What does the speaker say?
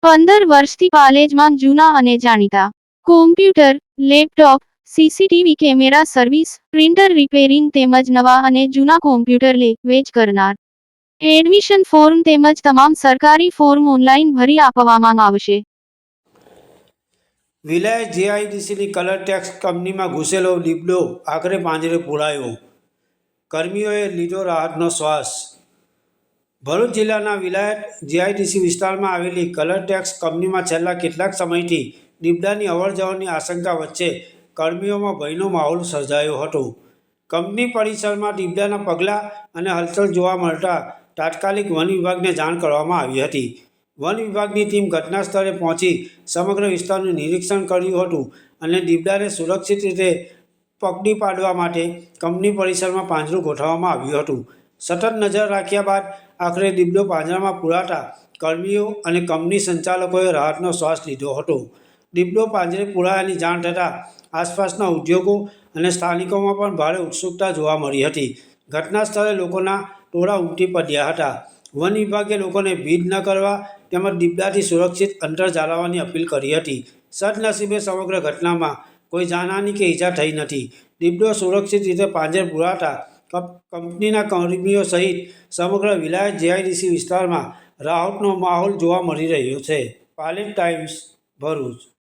15 વર્ષથી પાલેજમાં જૂના અને જાણીતા computer, laptop, CCTV camera service, printer repairing તેમજ નવા અને જૂના કોમ્પ્યુટર લે-વેચ કરનાર. એડમિશન ફોર્મ તેમજ તમામ સરકારી ફોર્મ ઓનલાઈન ભરી આપવામાં આવશે. વિલાયત જીઆઈડીસીની કલર ટેક્સ કંપનીમાં ઘૂસેલો દીપડો આખરે પાંજરે પુરાયો. કર્મીઓએ લીધો રાહતનો શ્વાસ. ભરૂચ જિલ્લાના વિલાયત જીઆઈડીસી વિસ્તારમાં આવેલી કલર ટેક્સ કંપનીમાં છેલ્લા કેટલાક સમયથી દીપડાની અવરજવરની આશંકા વચ્ચે કર્મીઓમાં ભયનો માહોલ સર્જાયો હતો. કંપની પરિસરમાં દીપડાના પગલાં અને હલચલ જોવા મળતા તાત્કાલિક વન વિભાગને જાણ કરવામાં આવી હતી. વન વિભાગની ટીમ ઘટના સ્થળે પહોંચી સમગ્ર વિસ્તારનું નિરીક્ષણ કર્યું હતું અને દીપડાને સુરક્ષિત રીતે પકડી પાડવા માટે કંપની પરિસરમાં પાંજરું ગોઠવવામાં આવ્યું હતું. સતત નજર રાખ્યા બાદ આખરે દીપડો પાંજરામાં પુરાતા કર્મીઓ અને કંપની સંચાલકોએ રાહતનો શ્વાસ લીધો હતો. દીપડો પાંજરે પુરાયાની જાણ થતાં આસપાસના ઉદ્યોગો અને સ્થાનિકોમાં પણ ભારે ઉત્સુકતા જોવા મળી હતી. ઘટના સ્થળે લોકોના ટોળા ઉમટી પડ્યા હતા. વન વિભાગે લોકોને ભીડ ન કરવા તેમજ દીપડાથી સુરક્ષિત અંતર જાળવવાની અપીલ કરી હતી. સદનસીબે સમગ્ર ઘટનામાં કોઈ જાનહાનિ કે ઈજા થઈ નથી. દીપડો સુરક્ષિત રીતે પાંજરે પુરાતા કંપનીના કર્મીઓ સહિત સમગ્ર વિલાયત જીઆઈડીસી વિસ્તારમાં રાહતનો માહોલ જોવા મળી રહ્યો છે. પાલેજ ટાઈમ્સ, ભરૂચ.